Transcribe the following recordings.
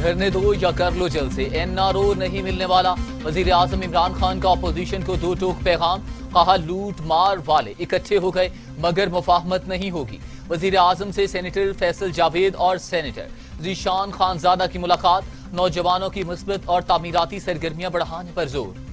धरने दो या कर लो जल्द से, एनआरओ नहीं मिलने वाला। वजीर आजम इमरान खान का अपोजिशन को दो टोक पैगाम, कहा लूट मार वाले इकट्ठे हो गए मगर मुफाहमत नहीं होगी। वजीर आजम से सेनेटर फैसल जावेद और सेनेटर जीशान खानजादा की मुलाकात, नौजवानों की मुस्बत और तामीराती सरगर्मियां बढ़ाने पर जोर।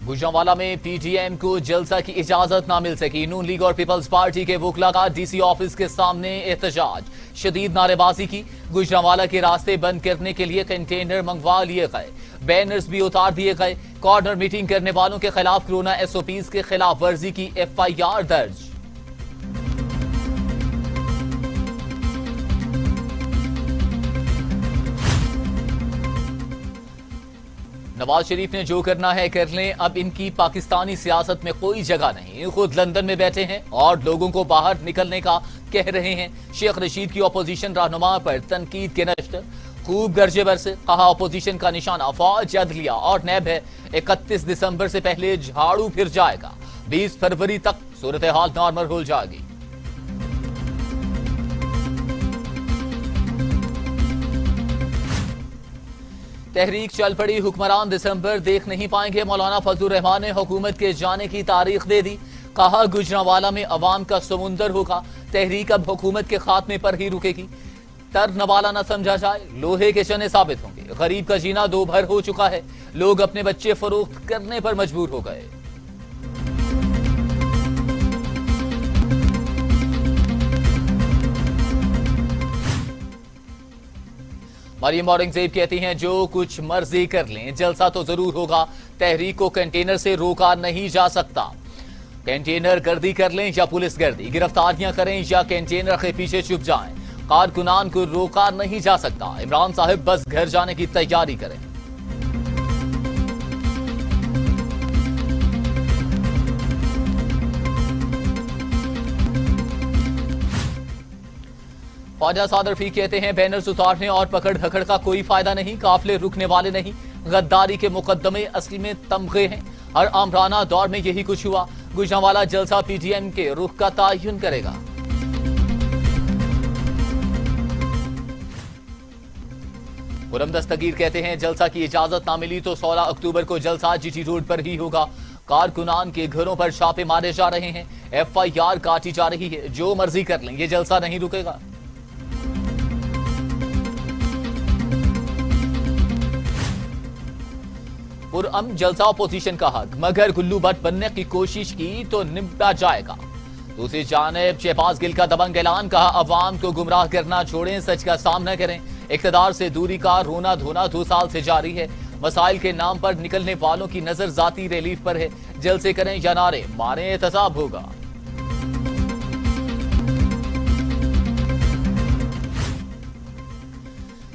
गुजरांवाला में पीटीएम को जलसा की इजाजत ना मिल सकी, नून लीग और पीपल्स पार्टी के वोकला का डीसी ऑफिस के सामने एहतजाज, शदीद नारेबाजी की। गुजरांवाला के रास्ते बंद करने के लिए कंटेनर मंगवा लिए गए, बैनर्स भी उतार दिए गए। कॉर्नर मीटिंग करने वालों के खिलाफ कोरोना एसओपीज के खिलाफ वर्जी की एफआईआर दर्ज। नवाज शरीफ ने जो करना है कर लें, अब इनकी पाकिस्तानी सियासत में कोई जगह नहीं। खुद लंदन में बैठे हैं और लोगों को बाहर निकलने का कह रहे हैं। शेख रशीद की अपोजिशन रहनुमा पर तनकीद के नश्र, खूब गर्जे बरसे, कहा अपोजिशन का निशाना फौज, अदलिया और नैब है। 31 दिसंबर से पहले झाड़ू फिर जाएगा, 20 फरवरी तक सूरत हाल नॉर्मल हो जाएगी। तहरीक चल पड़ी, हुक्मरान दिसंबर देख नहीं पाएंगे। मौलाना फजलुर रहमान ने हुकूमत के जाने की तारीख दे दी, कहा गुजरांवाला में अवाम का समुंदर होगा, तहरीक अब हुकूमत के खात्मे पर ही रुकेगी। तर नवाला न समझा जाए, लोहे के चने साबित होंगे। गरीब का जीना दो भर हो चुका है, लोग अपने बच्चे फरोख्त करने पर मजबूर हो गए। मरियम औरंगजेब कहती हैं जो कुछ मर्जी कर लें, जलसा तो जरूर होगा। तहरीक को कंटेनर से रोका नहीं जा सकता। कंटेनर गर्दी कर लें या पुलिस गर्दी, गिरफ्तारियां करें या कंटेनर के पीछे छुप जाएं, कारकुनान को रोका नहीं जा सकता। इमरान साहब बस घर जाने की तैयारी करें। ख्वाजा साद रफीक कहते हैं बैनर्स उतारने और पकड़ धकड़ का कोई फायदा नहीं, काफिले रुकने वाले नहीं। गद्दारी के मुकदमे असली में तमगे हैं, हर आमराना दौर में यही कुछ हुआ। गुजरांवाला जलसा पीटीएम के रुख का तयन करेगा। खुरम दस्तगीर कहते हैं जलसा की इजाजत ना मिली तो 16 अक्टूबर को जलसा जीटी रोड पर ही होगा। कारकुनान के घरों पर छापे मारे जा रहे हैं, एफआईआर काटी जा रही है। जो मर्जी कर लें, ये जलसा नहीं रुकेगा। पुरअम जलसा अपोजिशन का हक, मगर गुल्लू भट्ट बनने की कोशिश की तो निपटा जाएगा। दूसरी जानिब शहबाज गिल का दबंग ऐलान, कहा अवाम को गुमराह करना छोड़ें, सच का सामना करें। इख्तिदार से दूरी का रोना धोना 2 साल से जारी है। मसाइल के नाम पर निकलने वालों की नजर जाती रिलीफ पर है। जलसे करें या नारे मारें, एहतसाब होगा।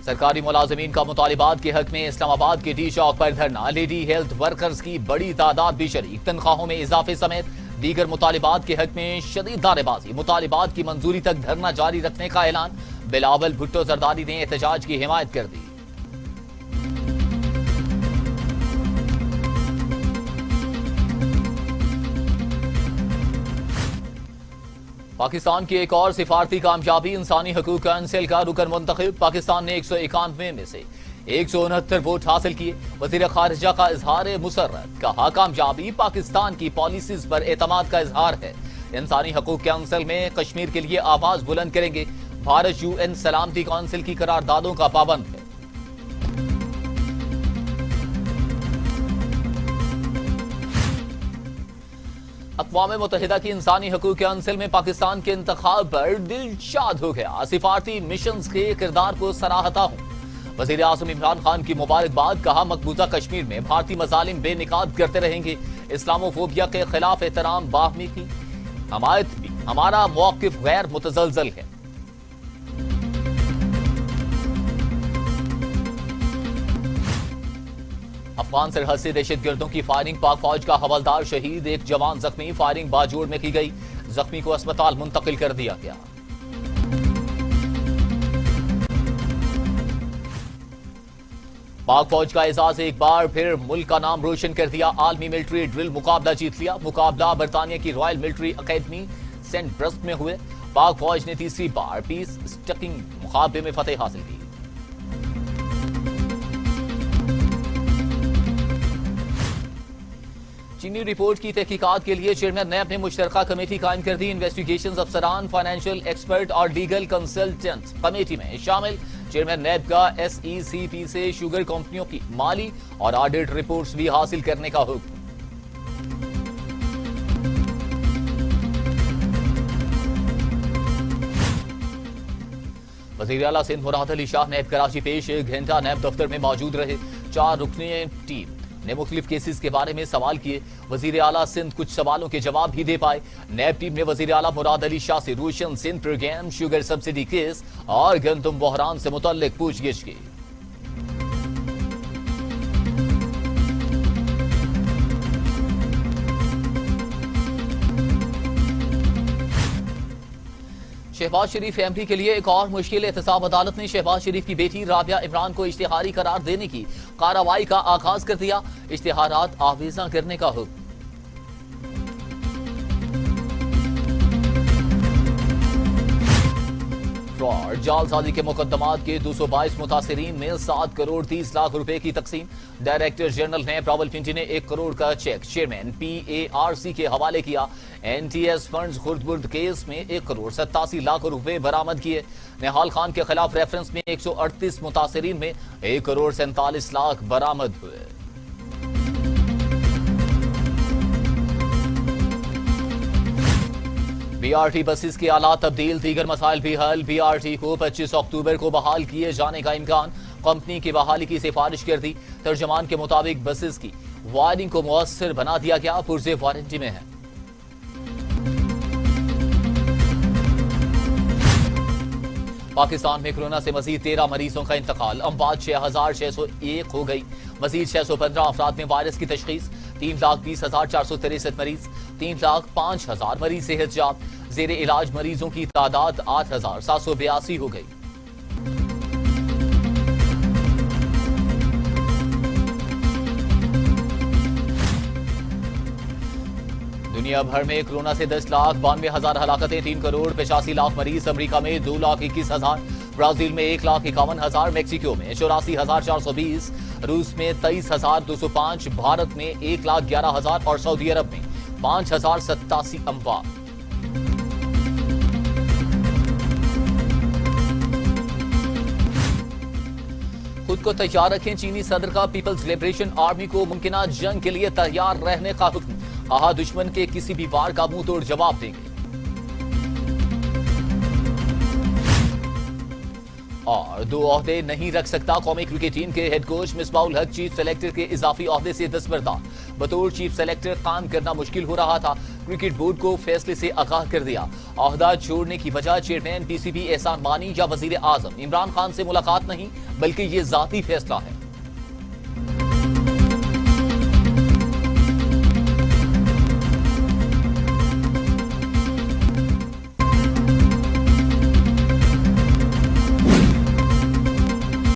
सरकारी मुलाजमीन का मुतालिबात के हक में इस्लामाबाद के टी चौक पर धरना, लेडी हेल्थ वर्कर्स की बड़ी तादाद भी शरीक। तनख्वाहों में इजाफे समेत दीगर मुतालिबात के हक में शदीद नारेबाजी, मुतालिबात की मंजूरी तक धरना जारी रखने का ऐलान। बिलावल भुट्टो जरदारी ने एहतजाज की हिमायत कर दी। पाकिस्तान की एक और सिफारती कामयाबी, इंसानी हकूक काउंसिल का रुकन मुंतखब। पाकिस्तान ने 191 में से 169 वोट हासिल किए। वजीर खारिजा का इजहार मुसर्रत, कहा कामयाबी पाकिस्तान की पॉलिसीज पर एतमाद का इजहार है। इंसानी हकूक काउंसिल में कश्मीर के लिए आवाज बुलंद करेंगे। भारत यूएन सलामती काउंसिल की करारदादों का पाबंद है। अक़वाम मुत्तहिदा की इंसानी हकूक़ काउंसिल में पाकिस्तान के इंतखाब पर दिल शाद हो गया। सिफारती मिशन के किरदार को सराहता हूँ। वज़ीर आज़म इमरान खान की मुबारकबाद, कहा मकबूजा कश्मीर में भारतीय मज़ालिम बेनिकाद करते रहेंगे। इस्लामोफोबिया के खिलाफ एहतराम, बाहमी की हमायत भी हमारा मौक़िफ़ गैर मुतज़लज़ल है। अफगान सरहद से दहशतगर्दों की फायरिंग, पाक फौज का हवलदार शहीद, एक जवान जख्मी। फायरिंग बाजोड़ में की गई, जख्मी को अस्पताल मुंतकिल कर दिया गया। पाक फौज का एजाज एक बार फिर मुल्क का नाम रोशन कर दिया। आलमी मिलिट्री ड्रिल मुकाबला जीत लिया। मुकाबला बरतानिया की royal military academy Sandhurst में हुए। पाक फौज ने तीसरी बार पीस स्टकिंग मुकाबले में फतेह हासिल की। चीनी रिपोर्ट की तहकीकात के लिए चेयरमैन नैब ने मुश्तरका कमेटी कायम कर दी। इन्वेस्टिगेशन अफसरान, फाइनेंशियल एक्सपर्ट और लीगल कंसल्टेंट कमेटी में शामिल। चेयरमैन नैब का SECP से शुगर कंपनियों की माली और ऑडिट रिपोर्ट्स भी हासिल करने का हुक्म। वज़ीर आला सिंध मुराद अली शाह नैब कराची पेश 1 घंटा नैब दफ्तर में मौजूद रहे। 4 रुकनी टीम ने मुख्तलिफ केसेस के बारे में सवाल किए। वज़ीर आला सिंध कुछ सवालों के जवाब भी दे पाए। नैब टीम ने वज़ीर आला मुराद अली शाह से Roshan Sindh program, sugar subsidy case और गंदम बहरान से मुतल्लिक पूछगिछ की। शहबाज शरीफ फैमिली के लिए एक और मुश्किल। एहतसाब अदालत ने शहबाज शरीफ की बेटी राबिया इमरान को इश्तिहारी करार देने की कार्रवाई का आगाज कर दिया। इश्तिहारात आवेजा करने का हुक्म। फ्रॉड जालसाजी के मुकदमात के 222 मुतासिरीन में 7 करोड़ 30 लाख रुपए की तकसीम। डायरेक्टर जनरल नैब रावलपिंडी ने 1 करोड़ का चेक चेयरमैन PARC के हवाले किया। NTS फंड्स खुर्द-बुर्द केस में 1 करोड़ 87 लाख रुपए बरामद किए। निहाल खान के खिलाफ रेफरेंस में 138 मुतासिरीन में 1 करोड़ 47 लाख बरामद हुए। BRT बसेस के आलात तब्दील, दीगर मसाइल भी हल। BRT को 25 अक्टूबर को बहाल किए जाने का इम्कान। कंपनी की बहाली की सिफारिश कर दी। तर्जमान के मुताबिक बसेस की वायरिंग को मुअस्सर बना दिया गया, पुर्जे वारंटी में है। पाकिस्तान में कोरोना से मजीद 13 मरीजों का इंतकाल। अमवात 6601 हो गई। मजीद 615 अफराद में वायरस की तशखीस। 3,20,463 मरीज। 3,05,000 मरीज सेहतयाब। जेर इलाज मरीजों की तादाद 8,782 हो गई। दुनिया भर में कोरोना से 10,92,000 हलाकतें, 3 करोड़ 85 लाख मरीज। अमेरिका में 2,21,000, ब्राजील में 1,51,000, मेक्सिको में 84,420, रूस में 23,205, भारत में 1,11,000 और सऊदी अरब में 5,087 अमवात। खुद को तैयार रखें। चीनी सदर का पीपल्स लिबरेशन आर्मी को मुमकिना जंग के लिए तैयार रहने का हुक्म। कहा दुश्मन के किसी भी वार का मुंह तोड़ जवाब देंगे। और 2 ओहदे नहीं रख सकता। कौमी क्रिकेट टीम के हेड कोच मिसबाउल हक चीफ सेलेक्टर के इजाफी ओहदे से दस्तबरदार। बतौर चीफ सेलेक्टर काम करना मुश्किल हो रहा था। क्रिकेट बोर्ड को फैसले से आगाह कर दिया। ओहदा छोड़ने की वजह चेयरमैन PCB एहसान मानी या वजीर आजम इमरान खान से मुलाकात नहीं, बल्कि ये जाती फैसला है।